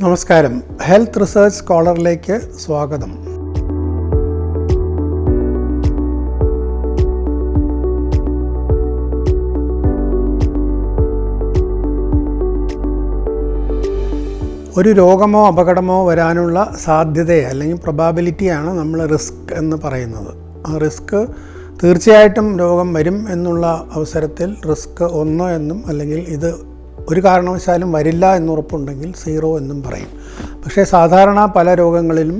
നമസ്കാരം. Health research സ്കോളറിലേക്ക് സ്വാഗതം. ഒരു രോഗമോ അപകടമോ വരാനുള്ള സാധ്യതയെ അല്ലെങ്കിൽ പ്രൊബാബിലിറ്റിയാണ് നമ്മൾ റിസ്ക് എന്ന് പറയുന്നത്. ആ റിസ്ക് തീർച്ചയായിട്ടും രോഗം വരും എന്നുള്ള അവസരത്തിൽ റിസ്ക് 1 എന്നും അല്ലെങ്കിൽ ഇത് ഒരു കാരണവശാലും വരില്ല എന്നുറപ്പുണ്ടെങ്കിൽ 0 എന്നും പറയും. പക്ഷേ സാധാരണ പല രോഗങ്ങളിലും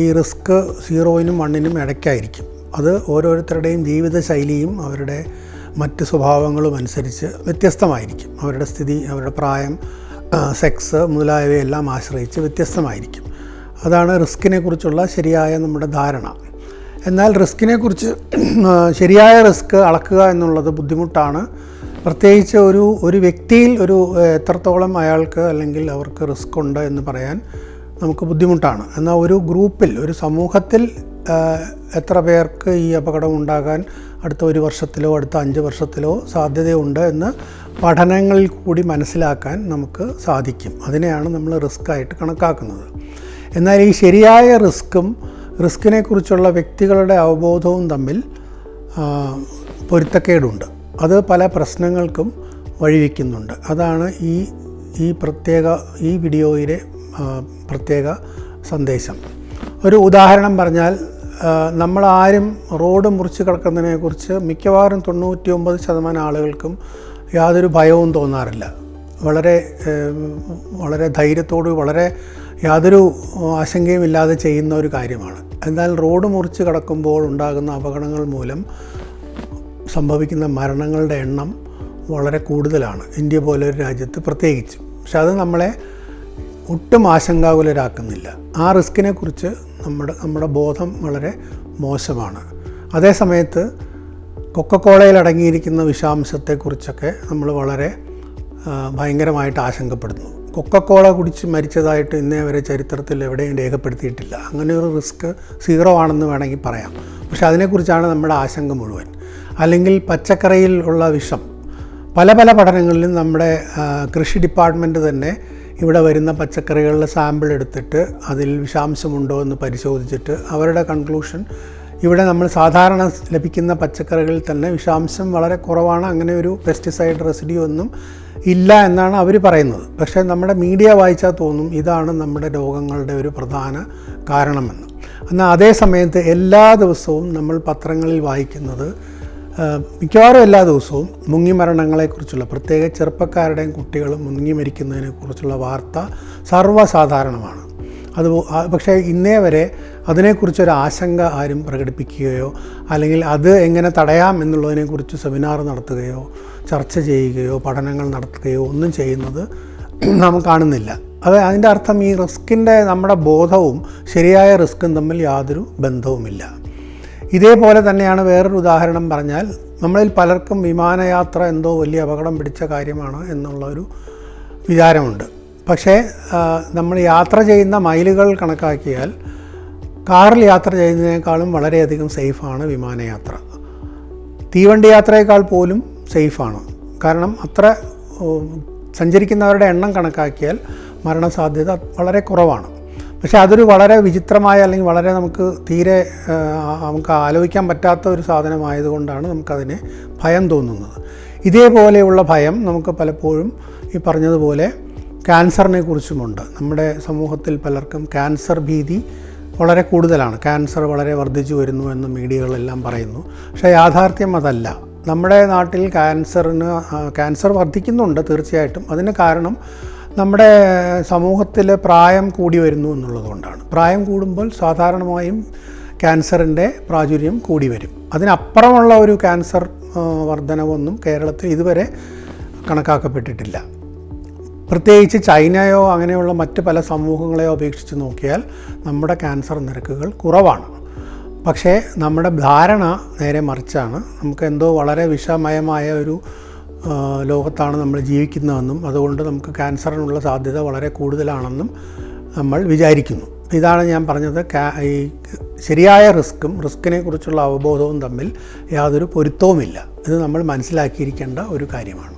ഈ റിസ്ക് 0നും 1നും ഇടയ്ക്കായിരിക്കും. അത് ഓരോരുത്തരുടെയും ജീവിതശൈലിയും അവരുടെ മറ്റ് സ്വഭാവങ്ങളും അനുസരിച്ച് വ്യത്യസ്തമായിരിക്കും. അവരുടെ സ്ഥിതി, അവരുടെ പ്രായം, സെക്സ് മുതലായവയെല്ലാം ആശ്രയിച്ച് വ്യത്യസ്തമായിരിക്കും. അതാണ് റിസ്കിനെ കുറിച്ചുള്ള ശരിയായ നമ്മുടെ ധാരണ. എന്നാൽ റിസ്കിനെ കുറിച്ച് ശരിയായ റിസ്ക് അളക്കുക എന്നുള്ളത് ബുദ്ധിമുട്ടാണ്. പ്രത്യേകിച്ച് ഒരു വ്യക്തിയിൽ എത്രത്തോളം അയാൾക്ക് അല്ലെങ്കിൽ അവർക്ക് റിസ്ക് ഉണ്ട് എന്ന് പറയാൻ നമുക്ക് ബുദ്ധിമുട്ടാണ്. എന്നാൽ ഒരു ഗ്രൂപ്പിൽ, ഒരു സമൂഹത്തിൽ എത്ര പേർക്ക് ഈ അപകടം ഉണ്ടാകാൻ അടുത്ത 1 വർഷത്തിലോ അടുത്ത 5 വർഷത്തിലോ സാധ്യതയുണ്ട് എന്ന് പഠനങ്ങളിൽ കൂടി മനസ്സിലാക്കാൻ നമുക്ക് സാധിക്കും. അതിനെയാണ് നമ്മൾ റിസ്ക്കായിട്ട് കണക്കാക്കുന്നത്. എന്നാൽ ഈ ശരിയായ റിസ്കിനെ കുറിച്ചുള്ള വ്യക്തികളുടെ അവബോധവും തമ്മിൽ പൊരുത്തക്കേടുണ്ട്. അത് പല പ്രശ്നങ്ങൾക്കും വഴിവെക്കുന്നുണ്ട്. അതാണ് ഈ വീഡിയോയിലെ പ്രത്യേക സന്ദേശം. ഒരു ഉദാഹരണം പറഞ്ഞാൽ, നമ്മളാരും റോഡ് മുറിച്ച് കിടക്കുന്നതിനെക്കുറിച്ച് മിക്കവാറും 99% ആളുകൾക്കും യാതൊരു ഭയവും തോന്നാറില്ല. വളരെ ധൈര്യത്തോട്, യാതൊരു ആശങ്കയും ഇല്ലാതെ ചെയ്യുന്ന ഒരു കാര്യമാണ്. എന്നാൽ റോഡ് മുറിച്ച് കിടക്കുമ്പോൾ ഉണ്ടാകുന്ന അപകടങ്ങൾ മൂലം സംഭവിക്കുന്ന മരണങ്ങളുടെ എണ്ണം വളരെ കൂടുതലാണ്, ഇന്ത്യ പോലൊരു രാജ്യത്ത് പ്രത്യേകിച്ച്. പക്ഷെ അത് നമ്മളെ ഒട്ടും ആശങ്കാകുലരാക്കുന്നില്ല. ആ റിസ്കിനെക്കുറിച്ച് നമ്മുടെ ബോധം വളരെ മോശമാണ്. അതേസമയത്ത് കൊക്കക്കോളയിൽ അടങ്ങിയിരിക്കുന്ന വിഷാംശത്തെക്കുറിച്ചൊക്കെ നമ്മൾ വളരെ ഭയങ്കരമായിട്ട് ആശങ്കപ്പെടുന്നു. കൊക്കക്കോള കുടിച്ച് മരിച്ചതായിട്ട് ഇന്നേ വരെ ചരിത്രത്തിൽ എവിടെയും രേഖപ്പെടുത്തിയിട്ടില്ല. അങ്ങനെ ഒരു റിസ്ക് 0 ആണെന്ന് വേണമെങ്കിൽ പറയാം. പക്ഷെ അതിനെക്കുറിച്ചാണ് നമ്മുടെ ആശങ്ക മുഴുവൻ. അല്ലെങ്കിൽ പച്ചക്കറിയിൽ ഉള്ള വിഷം. പല പഠനങ്ങളിലും നമ്മുടെ കൃഷി ഡിപ്പാർട്ട്മെൻറ്റ് തന്നെ ഇവിടെ വരുന്ന പച്ചക്കറികളുടെ സാമ്പിൾ എടുത്തിട്ട് അതിൽ വിഷാംശമുണ്ടോ എന്ന് പരിശോധിച്ചിട്ട് അവരുടെ കൺക്ലൂഷൻ, ഇവിടെ നമ്മൾ സാധാരണ ലഭിക്കുന്ന പച്ചക്കറികളിൽ തന്നെ വിഷാംശം വളരെ കുറവാണ്, അങ്ങനെ ഒരു പെസ്റ്റിസൈഡ് റെസിഡ്യൂ ഒന്നും ഇല്ല എന്നാണ് അവർ പറയുന്നത്. പക്ഷേ നമ്മുടെ മീഡിയ വായിച്ചാൽ തോന്നും ഇതാണ് നമ്മുടെ രോഗങ്ങളുടെ ഒരു പ്രധാന കാരണമെന്ന്. എന്നാൽ അതേ സമയത്ത് എല്ലാ ദിവസവും നമ്മൾ പത്രങ്ങളിൽ വായിക്കുന്നത്, മിക്കവാറും എല്ലാ ദിവസവും മുങ്ങിമരണങ്ങളെക്കുറിച്ചുള്ള, പ്രത്യേക ചെറുപ്പക്കാരുടെയും കുട്ടികളും മുങ്ങി മരിക്കുന്നതിനെക്കുറിച്ചുള്ള വാർത്ത സർവ്വസാധാരണമാണ്. പക്ഷേ ഇന്നേ വരെ അതിനെക്കുറിച്ചൊരു ആശങ്ക ആരും പ്രകടിപ്പിക്കുകയോ അല്ലെങ്കിൽ അത് എങ്ങനെ തടയാം എന്നുള്ളതിനെക്കുറിച്ച് സെമിനാർ നടത്തുകയോ ചർച്ച ചെയ്യുകയോ പഠനങ്ങൾ നടത്തുകയോ ഒന്നും ചെയ്യുന്നത് നാം കാണുന്നില്ല. അതിൻ്റെ അർത്ഥം ഈ റിസ്കിൻ്റെ നമ്മുടെ ബോധവും ശരിയായ റിസ്ക്കും തമ്മിൽ യാതൊരു ബന്ധവുമില്ല. ഇതേപോലെ തന്നെയാണ് വേറൊരു ഉദാഹരണം പറഞ്ഞാൽ, നമ്മളിൽ പലർക്കും വിമാനയാത്ര എന്തോ വലിയ അപകടം പിടിച്ച കാര്യമാണ് എന്നുള്ളൊരു വിചാരമുണ്ട്. പക്ഷേ നമ്മൾ യാത്ര ചെയ്യുന്ന മൈലുകൾ കണക്കാക്കിയാൽ കാറിൽ യാത്ര ചെയ്യുന്നതിനേക്കാളും വളരെയധികം സേഫാണ് വിമാനയാത്ര. തീവണ്ടി യാത്രയേക്കാൾ പോലും സേഫാണ്. കാരണം അത്ര സഞ്ചരിക്കുന്നവരുടെ എണ്ണം കണക്കാക്കിയാൽ മരണസാധ്യത വളരെ കുറവാണ്. പക്ഷേ അതൊരു വളരെ വിചിത്രമായ അല്ലെങ്കിൽ വളരെ നമുക്ക് ആലോചിക്കാൻ പറ്റാത്ത ഒരു സാധനമായതുകൊണ്ടാണ് നമുക്കതിനെ ഭയം തോന്നുന്നത്. ഇതേപോലെയുള്ള ഭയം നമുക്ക് പലപ്പോഴും ഈ പറഞ്ഞതുപോലെ ക്യാൻസറിനെ കുറിച്ചുമുണ്ട്. നമ്മുടെ സമൂഹത്തിൽ പലർക്കും ക്യാൻസർ ഭീതി വളരെ കൂടുതലാണ്. ക്യാൻസർ വളരെ വർദ്ധിച്ചു വരുന്നു എന്ന് മീഡിയകളെല്ലാം പറയുന്നു. പക്ഷേ യാഥാർത്ഥ്യം അതല്ല. നമ്മുടെ നാട്ടിൽ ക്യാൻസർ വർദ്ധിക്കുന്നുണ്ട് തീർച്ചയായിട്ടും. അതിന് കാരണം നമ്മുടെ സമൂഹത്തിൽ പ്രായം കൂടി വരുന്നു എന്നുള്ളതുകൊണ്ടാണ്. പ്രായം കൂടുമ്പോൾ സാധാരണമായും ക്യാൻസറിൻ്റെ പ്രാചുര്യം കൂടി വരും. അതിനപ്പുറമുള്ള ഒരു ക്യാൻസർ വർധനവൊന്നും കേരളത്തിൽ ഇതുവരെ കണക്കാക്കപ്പെട്ടിട്ടില്ല. പ്രത്യേകിച്ച് ചൈനയോ അങ്ങനെയുള്ള മറ്റ് പല സമൂഹങ്ങളെയോ അപേക്ഷിച്ച് നോക്കിയാൽ നമ്മുടെ ക്യാൻസർ നിരക്കുകൾ കുറവാണ്. പക്ഷേ നമ്മുടെ ധാരണ നേരെ മറിച്ചാണ്. നമുക്ക് എന്തോ വളരെ വിഷമയമായ ഒരു ലോകത്താണ് നമ്മൾ ജീവിക്കുന്നതെന്നും അതുകൊണ്ട് നമുക്ക് ക്യാൻസറിനുള്ള സാധ്യത വളരെ കൂടുതലാണെന്നും നമ്മൾ വിചാരിക്കുന്നു. ഇതാണ് ഞാൻ പറഞ്ഞത്, ഈ ശരിയായ റിസ്കിനെ കുറിച്ചുള്ള അവബോധവും തമ്മിൽ യാതൊരു പൊരുത്തവുമില്ല. ഇത് നമ്മൾ മനസ്സിലാക്കിയിരിക്കേണ്ട ഒരു കാര്യമാണ്.